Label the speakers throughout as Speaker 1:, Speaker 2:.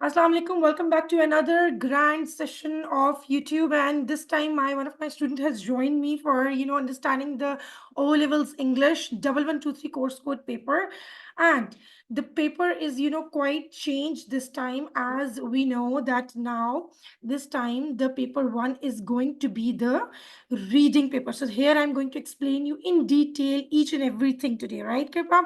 Speaker 1: Assalamu alaikum. Welcome back to another grand session of YouTube. And this time, my one of my student has joined me for understanding the O levels English 1123 course code paper. And the paper is quite changed this time, as we know that now this time the paper one is going to be the reading paper. So here I'm going to explain you in detail each and everything today, right, Kripa?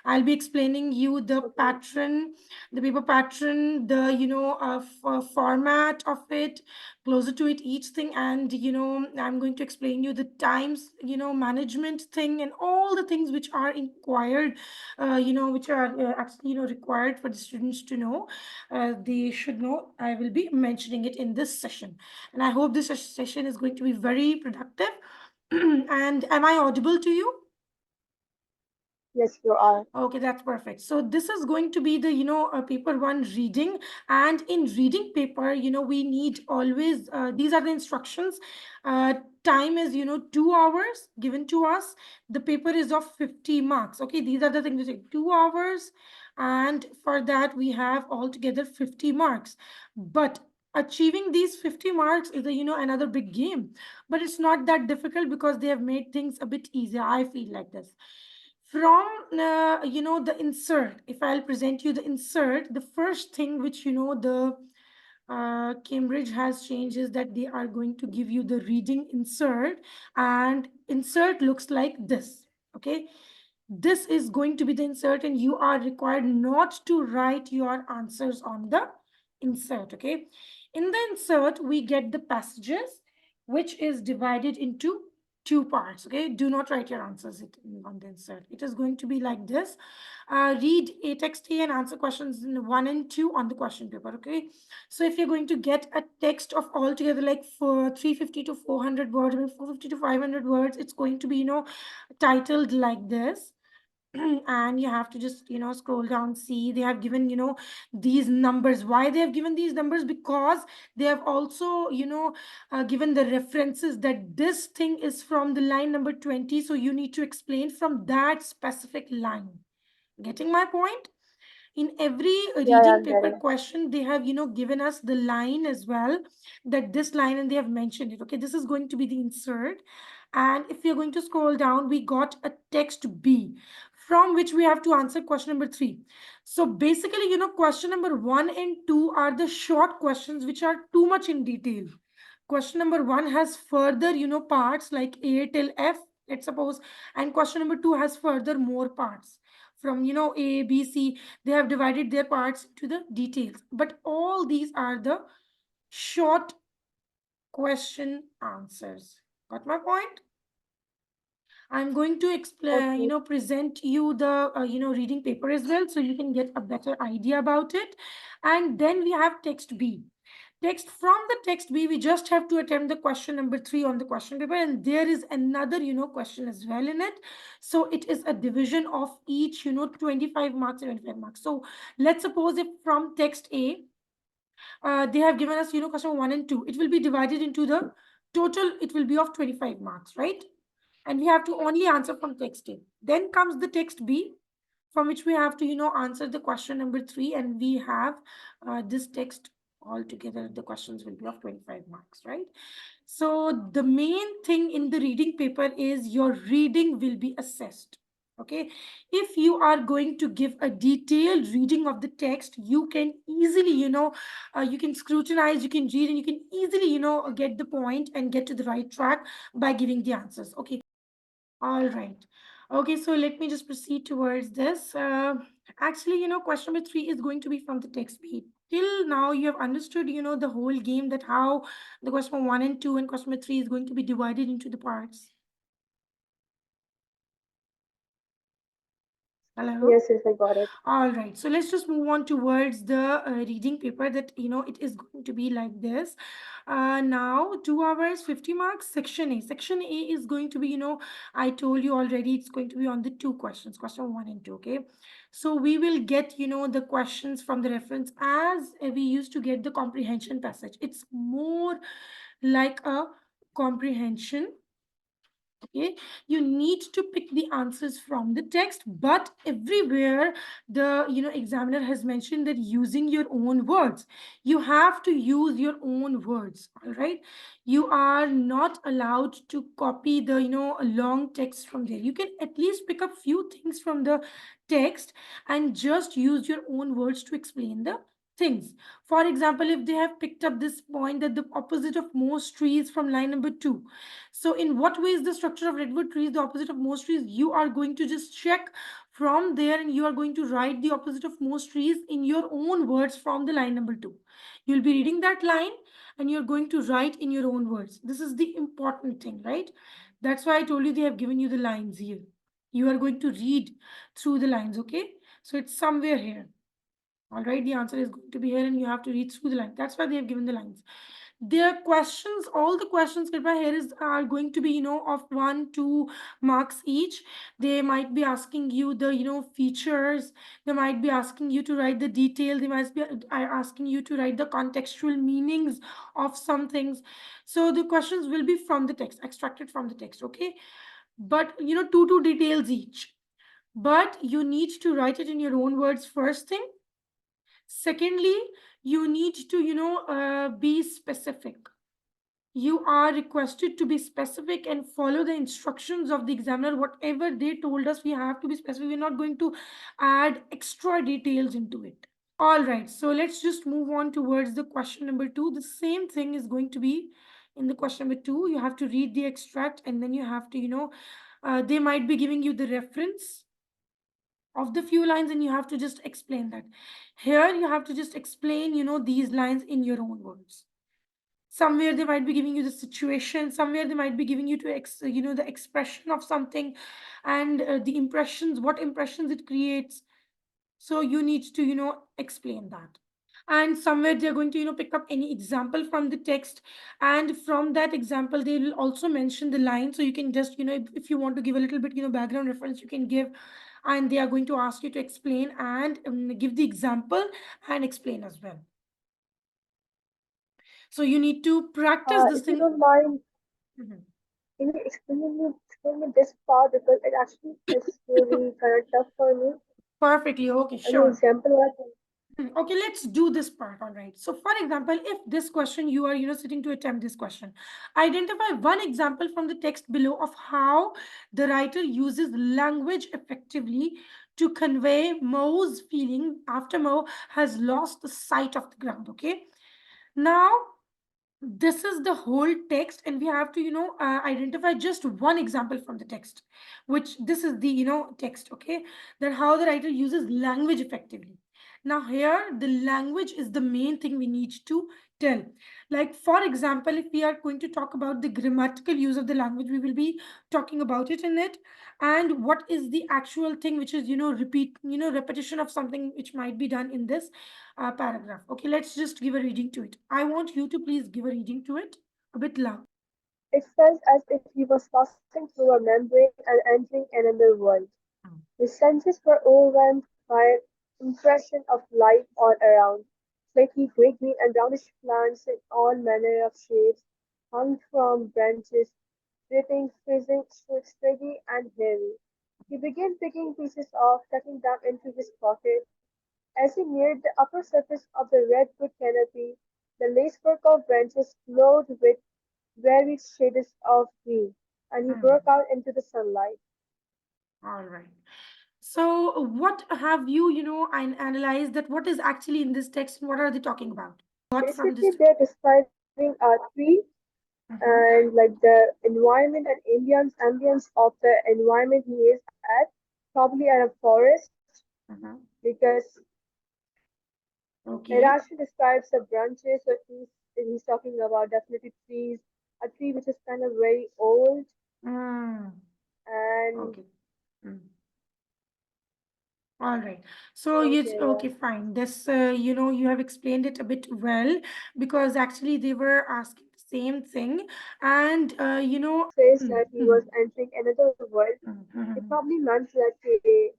Speaker 1: I'll be explaining you the
Speaker 2: Okay.
Speaker 1: pattern, the paper pattern, the format of it, closer to it, each thing, and I'm going to explain you the times, management thing, and all the things which are inquired, which are actually required for the students to know. They should know. I will be mentioning it in this session, and I hope this session is going to be very productive. And am I audible to you?
Speaker 2: Yes, you are.
Speaker 1: Okay, that's perfect. So this is going to be the, paper one reading. And in reading paper, we need always, these are the instructions. Time is, 2 hours given to us. The paper is of 50 marks. Okay, these are the things, 2 hours. And for that, we have altogether 50 marks. But achieving these 50 marks is a, another big game. But it's not that difficult because they have made things a bit easier. I feel like this from the insert. If I'll present you the insert, the first thing which the Cambridge has changed is that they are going to give you the reading insert, and insert looks like this. Okay, this is going to be the insert, and you are required not to write your answers on the insert. Okay, in the insert we get the passages which is divided into two parts. Okay, do not write your answers on the insert. It is going to be like this. Read a text A and answer questions in 1 and 2 on the question paper. Okay, so if you're going to get a text of altogether like for 350 to 400 words, I mean 450 to 500 words, it's going to be titled like this. And you have to just scroll down, see they have given these numbers. Why they have given these numbers? Because they have also given the references that this thing is from the line number 20, so you need to explain from that specific line. Getting my point? In every
Speaker 2: Yeah,
Speaker 1: reading
Speaker 2: I'm
Speaker 1: paper
Speaker 2: getting.
Speaker 1: question, they have given us the line as well, that this line, and they have mentioned it. Okay, this is going to be the insert. And if you're going to scroll down, we got a text B, from which we have to answer question number 3. So basically, question number 1 and 2 are the short questions which are too much in detail. Question number 1 has further parts like A till F, let's suppose, and question number 2 has further more parts from A, B, C. They have divided their parts to the details, but all these are the short question answers. Got my point? I'm going to explain,
Speaker 2: Okay.
Speaker 1: present you the, reading paper as well, so you can get a better idea about it. And then we have text B. Text, from the text B, we just have to attempt the question number 3 on the question paper, and there is another, question as well in it. So it is a division of each, 25 marks and 25 marks. So let's suppose if from text A, they have given us, question 1 and 2, it will be divided into the total, it will be of 25 marks, right? And we have to only answer from text A. Then comes the text B, from which we have to answer the question number 3, and we have this text altogether. The questions will be of 25 marks, right? So the main thing in the reading paper is your reading will be assessed. Okay, if you are going to give a detailed reading of the text, you can easily you can scrutinize, you can read, and you can easily get the point and get to the right track by giving the answers. Okay, all right. Okay, so let me just proceed towards this. Actually, question number 3 is going to be from the text page. Till now, you have understood, the whole game, that how the question 1 and 2 and question number 3 is going to be divided into the parts. Hello?
Speaker 2: Yes, yes, I got it.
Speaker 1: All right, so let's just move on towards the reading paper, that it is going to be like this. Now 2 hours 50 marks. Section A. Section A is going to be, I told you already, it's going to be on the two questions, question 1 and 2. Okay, so we will get the questions from the reference as we used to get the comprehension passage. It's more like a comprehension Okay, you need to pick the answers from the text, but everywhere the examiner has mentioned that using your own words, you have to use your own words. All right, you are not allowed to copy the long text from there. You can at least pick up few things from the text and just use your own words to explain the things. For example, if they have picked up this point that the opposite of most trees from line number 2, so in what way is the structure of redwood trees the opposite of most trees? You are going to just check from there and you are going to write the opposite of most trees in your own words from the line number 2. You'll be reading that line and you're going to write in your own words. This is the important thing, right? That's why I told you they have given you the lines here. You are going to read through the lines, okay? So it's somewhere here. All right, the answer is going to be here and you have to read through the line. That's why they have given the lines. Their questions, all the questions Kripa here is are going to be of 1-2 marks each. They might be asking you the features. They might be asking you to write the detail. They might be asking you to write the contextual meanings of some things. So the questions will be from the text, extracted from the text, okay? But two details each, but you need to write it in your own words first thing. Secondly, you need to be specific. You are requested to be specific and follow the instructions of the examiner. Whatever they told us, we have to be specific. We're not going to add extra details into it. All right, so let's just move on towards the question number 2. The same thing is going to be in the question number 2. You have to read the extract and then you have to they might be giving you the reference of the few lines and you have to just explain that. Here you have to just explain these lines in your own words. Somewhere they might be giving you the situation, somewhere they might be giving you to the expression of something, and the impressions, what impressions it creates. So you need to explain that. And somewhere they're going to pick up any example from the text, and from that example they will also mention the line. So you can just if you want to give a little bit background reference, you can give, and they are going to ask you to explain and give the example and explain as well. So you need to practice this
Speaker 2: If you
Speaker 1: thing.
Speaker 2: don't mind,
Speaker 1: Mhm.
Speaker 2: can you explain me this part because it actually is really kind of tough for me.
Speaker 1: Perfectly, okay,
Speaker 2: Any
Speaker 1: sure.
Speaker 2: example?
Speaker 1: Okay, let's do this part. All right. So, for example, if this question you are, sitting to attempt this question, identify one example from the text below of how the writer uses language effectively to convey Mo's feeling after Mo has lost the sight of the ground. Okay. Now, this is the whole text and we have to identify just one example from the text, which this is the text, okay, that how the writer uses language effectively. Now here the language is the main thing we need to tell. Like for example, if we are going to talk about the grammatical use of the language, we will be talking about it in it, and what is the actual thing which is repetition of something which might be done in this paragraph. Okay, let's just give a reading to it. I want you to please give a reading to it a bit loud.
Speaker 2: It felt as if he was passing through a membrane and entering another world. His senses were overwhelmed by impression of life all around. Flaky grey, green, and brownish plants in all manner of shapes hung from branches, dripping, freezing, sticky, and hairy. He began picking pieces off, tucking them into his pocket. As he neared the upper surface of the redwood canopy, the lacework of branches glowed with varied shades of green, and he broke out into the sunlight.
Speaker 1: All right. So, what have you, analyzed that what is actually in this text and what are they talking about? Got from
Speaker 2: Basically,
Speaker 1: this.
Speaker 2: they're describing a tree
Speaker 1: Mhm,
Speaker 2: and like the environment and ambience of the environment he is at, probably at a forest,
Speaker 1: mhm.
Speaker 2: because it
Speaker 1: Okay.
Speaker 2: actually describes the branches. So he's talking about definitely trees, a tree which is kind of very old
Speaker 1: Mm,
Speaker 2: and
Speaker 1: okay. Mm. All right. So yes,
Speaker 2: okay, yeah.
Speaker 1: okay, fine. This, you have explained it a bit well because actually they were asking the same thing, and
Speaker 2: Says
Speaker 1: mm,
Speaker 2: that he
Speaker 1: mm,
Speaker 2: was entering another world.
Speaker 1: mm,
Speaker 2: It
Speaker 1: mm,
Speaker 2: probably meant that he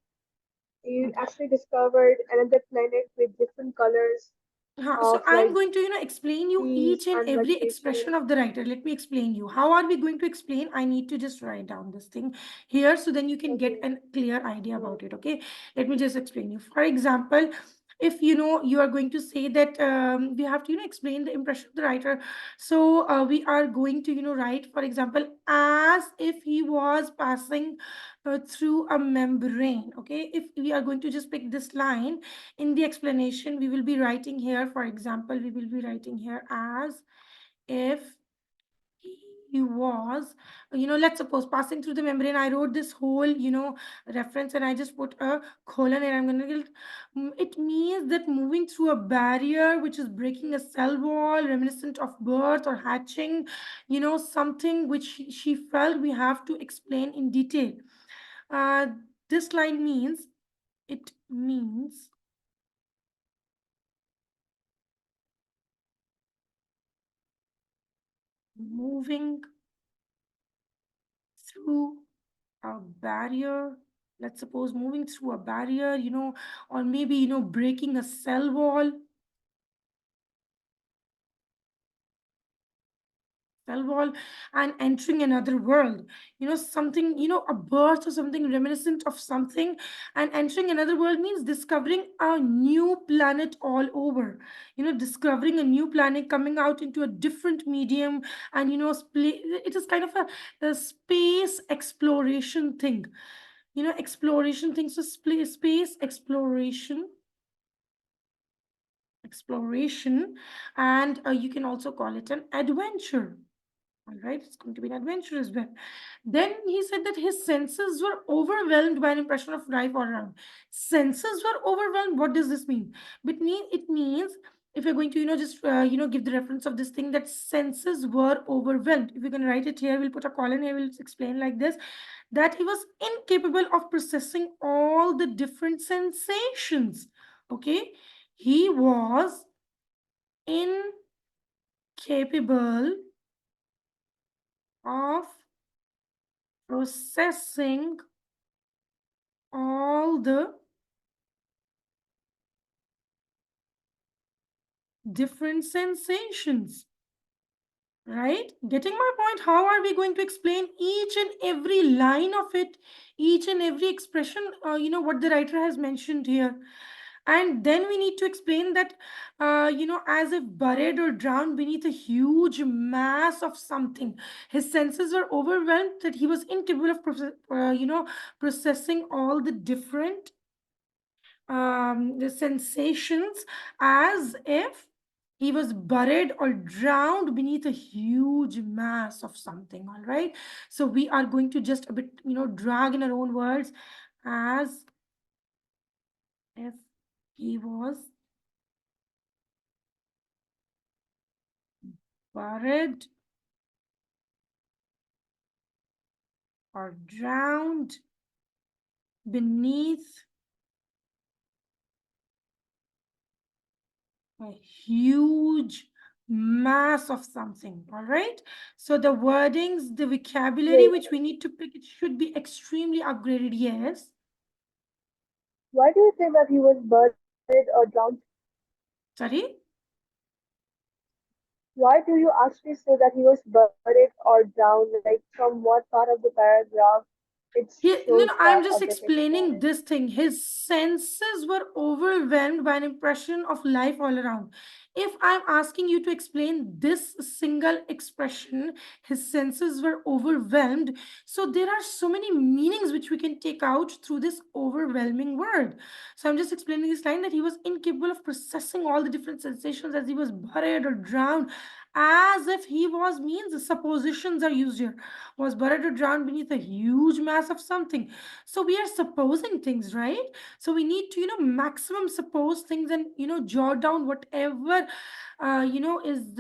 Speaker 1: mm.
Speaker 2: actually discovered another planet with different colors.
Speaker 1: So
Speaker 2: of
Speaker 1: I'm
Speaker 2: like
Speaker 1: going to, explain you
Speaker 2: peace
Speaker 1: each and
Speaker 2: and like
Speaker 1: every
Speaker 2: safety.
Speaker 1: expression of the writer. Let me explain you. How are we going to explain? I need to just write down this thing here so then you can get
Speaker 2: Okay.
Speaker 1: a clear idea
Speaker 2: Yeah.
Speaker 1: about it. Okay. Let me just explain you. For example, if you are going to say that we have to explain the impression of the writer. So we are going to write, for example, as if he was passing through a membrane. Okay, if we are going to just pick this line in the explanation, we will be writing here, for example, we will be writing here as if he was, let's suppose passing through the membrane. I wrote this whole reference and I just put a colon, and I'm gonna get it means that moving through a barrier which is breaking a cell wall reminiscent of birth or hatching, something which she felt. We have to explain in detail. uh, this line means, it means moving through a barrier. Let's suppose moving through a barrier, or maybe breaking a cell wall. Cell wall, and entering another world. Something, a birth or something reminiscent of something. And entering another world means discovering a new planet all over. Discovering a new planet, coming out into a different medium. And it is kind of a space exploration thing. Exploration thing. So space exploration. And you can also call it an adventure. All right, it's going to be an adventure as well. Then he said that his senses were overwhelmed by an impression of life all around. Senses were overwhelmed. What does this mean? But it means, if you're going to just give the reference of this thing, that senses were overwhelmed. If you're going to write it here, we'll put a colon here. We'll explain like this: that he was incapable of processing all the different sensations. Okay, he was incapable of processing all the different sensations. Right? Getting my point? How are we going to explain each and every line of it, each and every expression, what the writer has mentioned here? And then we need to explain that, as if buried or drowned beneath a huge mass of something. His senses were overwhelmed, that he was incapable of, processing all the different the sensations, as if he was buried or drowned beneath a huge mass of something. All right, so we are going to just a bit drag in our own words, as if he was buried or drowned beneath a huge mass of something. All right, so the wordings, the vocabulary
Speaker 2: Wait,
Speaker 1: which we need to pick, it should be extremely upgraded. Yes.
Speaker 2: why do you think that he was buried or drowned?
Speaker 1: Sorry.
Speaker 2: Why do you actually say that he was buried or drowned? Like from what part of the paragraph it
Speaker 1: No,
Speaker 2: shows
Speaker 1: no,
Speaker 2: that
Speaker 1: I'm
Speaker 2: a
Speaker 1: just
Speaker 2: bit
Speaker 1: explaining
Speaker 2: explain?
Speaker 1: this thing. His senses were overwhelmed by an impression of life all around. If I'm asking you to explain this single expression, his senses were overwhelmed. So there are so many meanings which we can take out through this overwhelming word. So I'm just explaining this line, that he was incapable of processing all the different sensations, as he was buried or drowned. As if he was means suppositions are used here. Was buried or drowned beneath a huge mass of something. So we are supposing things, right? So we need to maximum suppose things, and jot down whatever is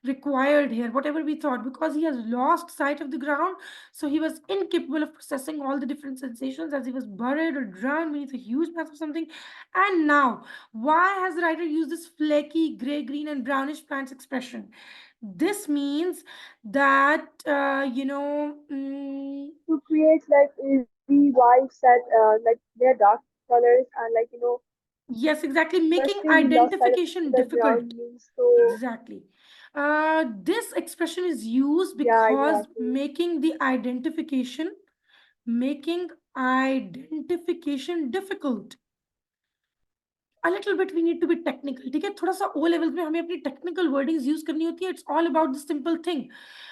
Speaker 1: required here, whatever we thought, because he has lost sight of the ground. So he was incapable of processing all the different sensations, as he was buried or drowned beneath a huge mass of something. And now, why has the writer used this flaky gray, green, and brownish plants expression? This means that
Speaker 2: To create like airy vibes that like they're dark colors and like
Speaker 1: Yes, exactly. Making
Speaker 2: Firstly, we lost sight of the
Speaker 1: identification difficult.
Speaker 2: ground means so.
Speaker 1: Exactly. This expression is used
Speaker 2: Yeah,
Speaker 1: because
Speaker 2: exactly.
Speaker 1: making identification difficult. A little bit we need to be technical, ठीक है? थोड़ा सा O levels में हमें अपनी technical wordings use करनी होती है. It's all about the simple thing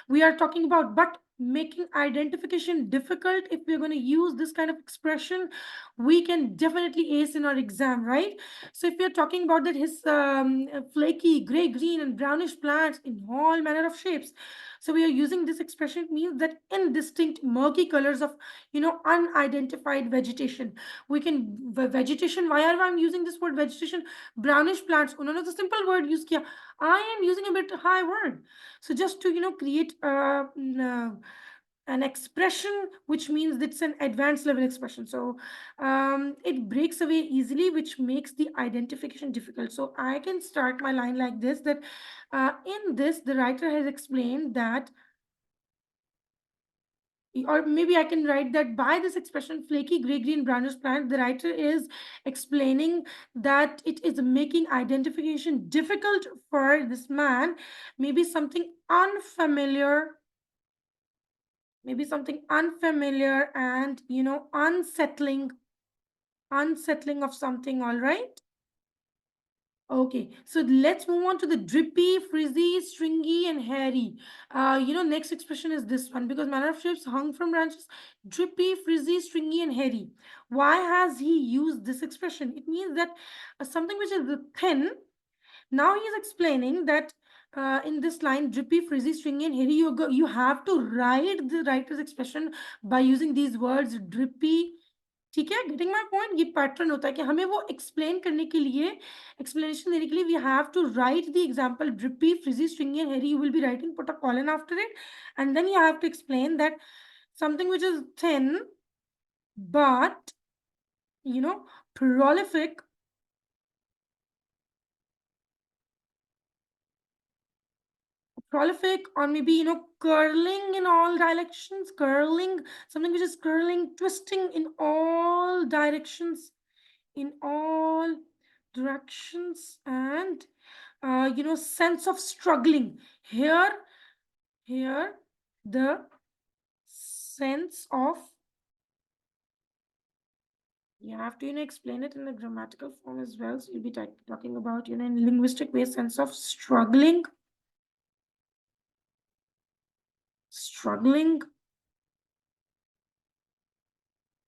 Speaker 1: we are talking about. But making identification difficult, if we're going to use this kind of expression, we can definitely ace in our exam, right? So if we're talking about that his flaky gray, green, and brownish plants in all manner of shapes, so we are using this expression, it means that indistinct murky colors of unidentified vegetation. We can vegetation. Why are I'm using this word vegetation? Brownish plants. उन्होंने तो simple word use किया. I am using a bit high word. So just to create an expression which means it's an advanced level expression. So it breaks away easily, which makes the identification difficult. So I can start my line like this: that in this the writer has explained that, or maybe I can write that by this expression flaky gray, green, brownish plant, the writer is explaining that it is making identification difficult for this man. Maybe something unfamiliar, and unsettling of something. All right. Okay, so let's move on to the drippy, frizzy, stringy, and hairy. Next expression is this one, because manner of shapes hung from branches, drippy, frizzy, stringy, and hairy. Why has he used this expression? It means that something which is thin. Now he is explaining that in this line, drippy, frizzy, stringy, and hairy, you have to write the writer's expression by using these words, drippy. ठीक है, getting my point? ये pattern होता है कि हमें वो explain करने के लिए, एक्सप्लेनेशन देने के लिए, we have to write the example drippy, frizzy, stringy and hairy. You will be writing, put a colon after it, and then you have to explain that something which is thin but prolific, or maybe curling in all directions, curling, something which is curling, twisting in all directions, in all directions, and sense of struggling. Here the sense of, you have to explain it in the grammatical form as well. So you'll be talking about in linguistic way, sense of struggling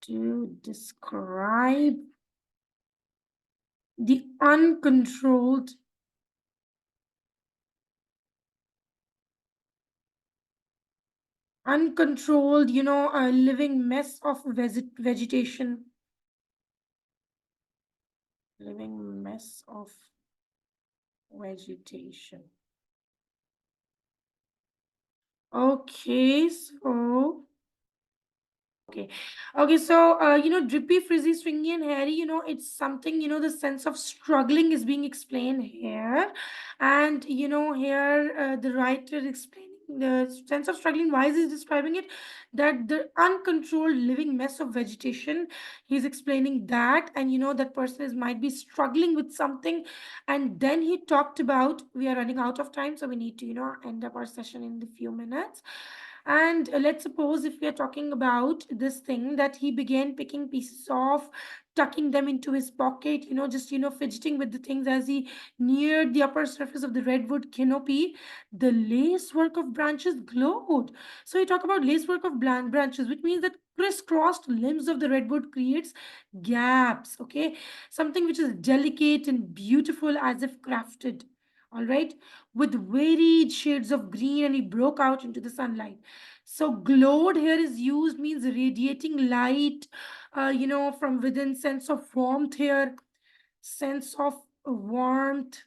Speaker 1: to describe the uncontrolled, living mess of vegetation, living mess of vegetation. Okay, so okay, so drippy, frizzy, stringy, and hairy, it's something, the sense of struggling is being explained here. And here the writer is explaining the sense of struggling. Why is he describing it? That the uncontrolled living mess of vegetation, he's explaining that. And that person is might be struggling with something. And then he talked about, we are running out of time, so we need to end up our session in a few minutes. And let's suppose if we are talking about this thing, that he began picking pieces off, tucking them into his pocket, just fidgeting with the things as he neared the upper surface of the redwood canopy. The lacework of branches glowed. So we talk about lacework of branches, which means that crisscrossed limbs of the redwood creates gaps. Okay, something which is delicate and beautiful, as if crafted. All right, with varied shades of green, and he broke out into the sunlight. So glowed here is used, means radiating light, from within, sense of warmth here, sense of warmth.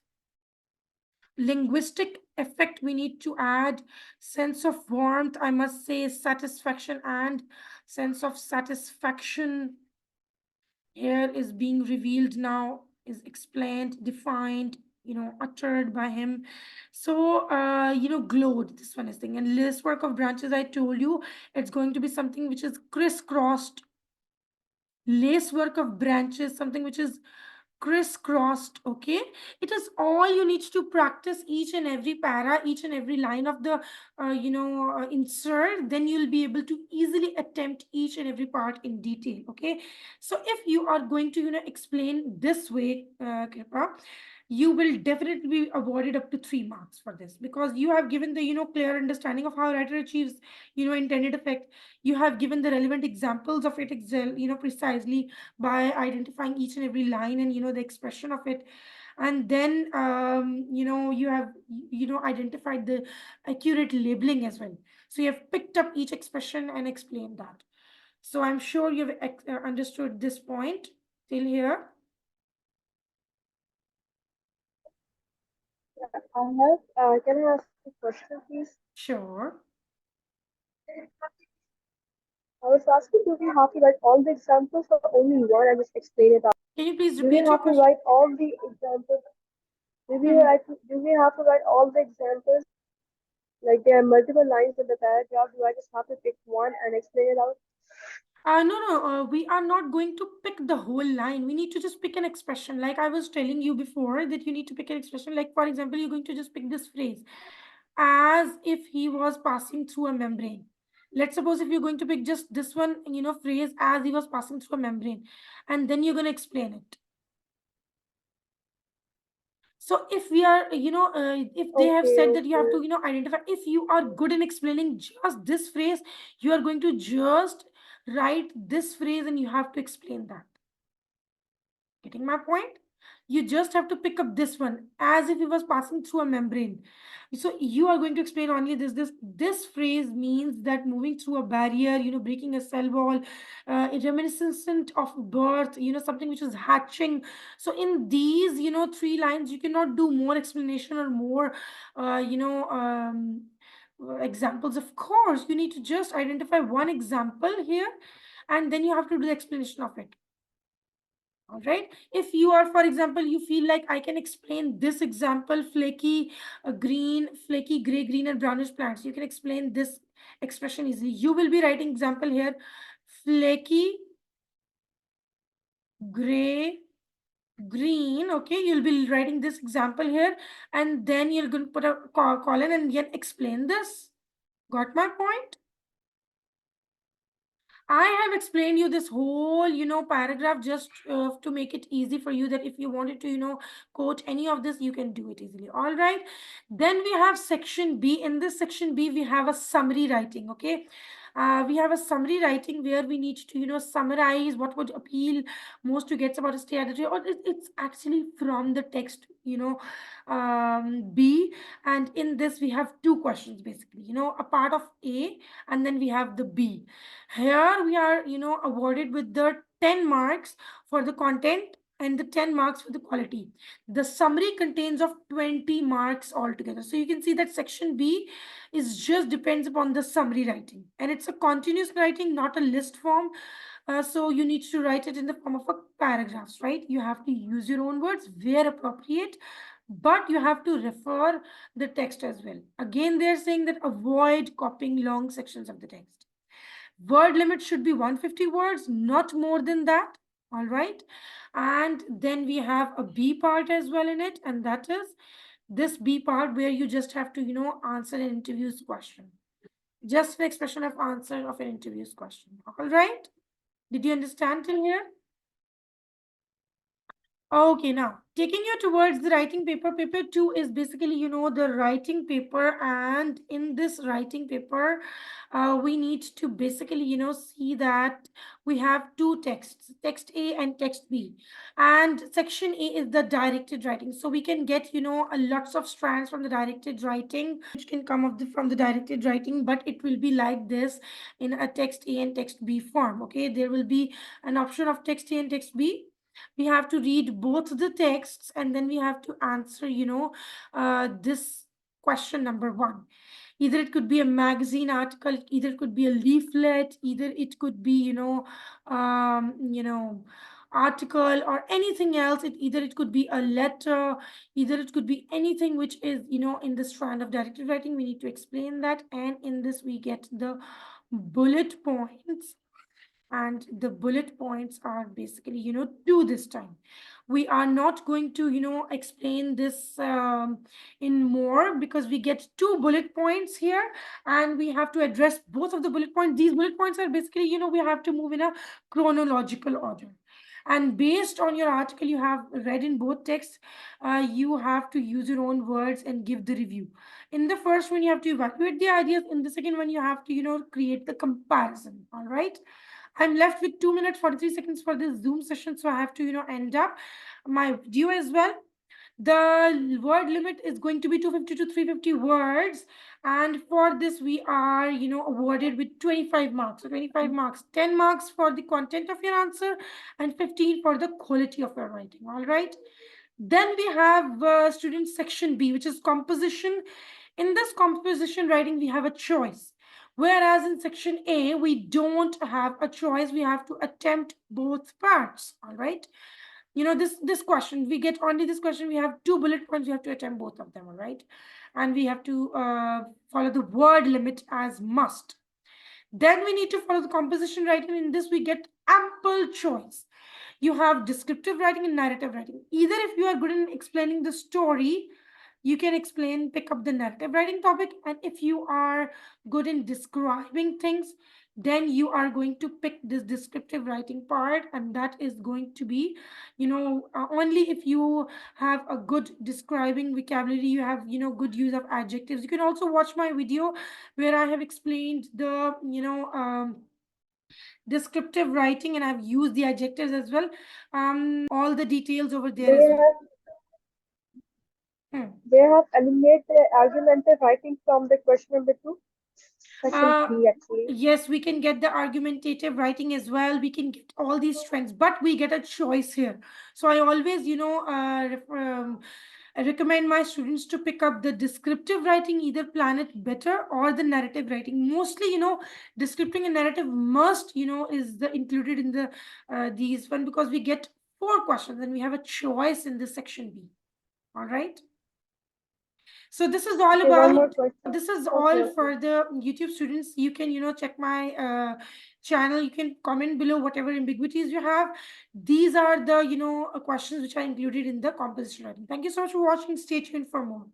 Speaker 1: Linguistic effect we need to add, sense of warmth, I must say satisfaction, and sense of satisfaction here is being revealed now, is explained, defined, uttered by him. So glowed, this one is thing. And list work of branches, I told you, it's going to be something which is crisscrossed. Lace work of branches, something which is crisscrossed. Okay, it is all you need to practice each and every para, each and every line of the insert. Then you'll be able to easily attempt each and every part in detail. Okay, so if you are going to explain this way, Kripa, you will definitely be awarded up to 3 marks for this, because you have given the clear understanding of how writer achieves intended effect. You have given the relevant examples of it precisely by identifying each and every line and the expression of it. And then you have identified the accurate labeling as well. So you have picked up each expression and explained that. So I'm sure you've understood this point till here.
Speaker 2: Yeah, I have. Can I ask a question, please?
Speaker 1: Sure.
Speaker 2: I was asking, do we have to write all the examples or only one and just explain it out?
Speaker 1: Can you please
Speaker 2: Do we
Speaker 1: repeat your
Speaker 2: have to
Speaker 1: question?
Speaker 2: write all the examples?
Speaker 1: Mhm.
Speaker 2: Do we have to write all the examples? Like there are multiple lines in the paragraph. Do I just have to pick one and explain it out?
Speaker 1: No, no, we are not going to pick the whole line. We need to just pick an expression. Like I was telling you before, that you need to pick an expression. Like, for example, you're going to just pick this phrase, as if he was passing through a membrane. Let's suppose if you're going to pick just this one, phrase, as he was passing through a membrane, and then you're going to explain it. So if we are, if they have
Speaker 2: Okay,
Speaker 1: said that you have
Speaker 2: okay.
Speaker 1: to, identify, if you are good in explaining just this phrase, you are going to just write this phrase and you have to explain that. Getting my point? You just have to pick up this one, as if it was passing through a membrane. So you are going to explain only this phrase means that moving through a barrier, breaking a cell wall, reminiscent of birth, something which is hatching. So in these, 3 lines, you cannot do more explanation or more, examples. Of course, you need to just identify one example here, and then you have to do the explanation of it. All right. If you are, for example, you feel like I can explain this example, flaky green, flaky gray, green, and brownish plants. You can explain this expression easily. You will be writing example here, flaky gray, green. Okay. You'll be writing this example here, and then you're going to put a colon and then explain this. Got my point? I have explained you this whole, paragraph just to make it easy for you, that if you wanted to, quote any of this, you can do it easily. All right. Then we have section B. In this section B, we have a summary writing. Okay. We have a summary writing where we need to, summarize what would appeal most to get about a strategy, or it's actually from the text, B. And in this, we have 2 questions basically, a part of A, and then we have the B. Here we are, awarded with the 10 marks for the content and the 10 marks for the quality. The summary contains of 20 marks altogether. So you can see that section B is just depends upon the summary writing, and it's a continuous writing, not a list form. So you need to write it in the form of a paragraphs, right? You have to use your own words where appropriate, but you have to refer the text as well. Again, they're saying that avoid copying long sections of the text. Word limit should be 150 words, not more than that. All right. And then we have a B part as well in it. And that is this B part where you just have to, answer an interview's question. Just an expression of answer of an interview's question. All right. Did you understand till here? Okay, now taking you towards the writing paper. Paper 2 is basically, the writing paper. And in this writing paper, we need to basically, see that we have 2 texts, text A and text B. And section A is the directed writing. So we can get, a lots of strands from the directed writing, which can come from the directed writing, but it will be like this in a text A and text B form. Okay, there will be an option of text A and text B. We have to read both the texts, and then we have to answer, this question number 1. Either it could be a magazine article, either it could be a leaflet, either it could be, article or anything else. Either it could be a letter, either it could be anything which is, in the strand of directed writing. We need to explain that, and in this we get the bullet points. And the bullet points are basically, 2 this time. We are not going to explain this in more, because we get two bullet points here, and we have to address both of the bullet points. These bullet points are basically, we have to move in a chronological order, and based on your article you have read in both texts, you have to use your own words and give the review. In the first one you have to evaluate the ideas, in the second one you have to create the comparison. All right, I'm left with 2 minutes 43 seconds for this Zoom session, so I have to end up my video as well. The word limit is going to be 250 to 350 words, and for this we are awarded with 25 marks. So 25 marks, 10 marks for the content of your answer and 15 for the quality of your writing. All right, then we have student section B, which is composition. In this composition writing we have a choice, whereas in section A we don't have a choice, we have to attempt both parts. All right, this question, we get only this question, we have two bullet points, we have to attempt both of them. All right, and we have to follow the word limit as must. Then we need to follow the composition writing. In this we get ample choice. You have descriptive writing and narrative writing. Either if you are good in explaining the story, you can pick up the narrative writing topic, and if you are good in describing things, then you are going to pick this descriptive writing part, and that is going to be only if you have a good describing vocabulary, you have good use of adjectives. You can also watch my video where I have explained the descriptive writing, and I've used the adjectives as well. All the details over there
Speaker 2: They
Speaker 1: as well.
Speaker 2: have
Speaker 1: Hmm.
Speaker 2: they have eliminated the argumentative writing from the question number two, section
Speaker 1: Uh,
Speaker 2: B actually.
Speaker 1: yes, we can get the argumentative writing as well. We can get all these strengths, but we get a choice here. So I always, I recommend my students to pick up the descriptive writing, either plan it better, or the narrative writing. Mostly, descriptive and narrative must, is the included in the these one, because we get four questions and we have a choice in this section B. All right. So this is all
Speaker 2: Okay, one
Speaker 1: about,
Speaker 2: more question.
Speaker 1: this is
Speaker 2: Okay,
Speaker 1: all
Speaker 2: okay.
Speaker 1: for the YouTube students. You can, check my channel. You can comment below whatever ambiguities you have. These are the, questions which are included in the composition writing. Thank you so much for watching. Stay tuned for more.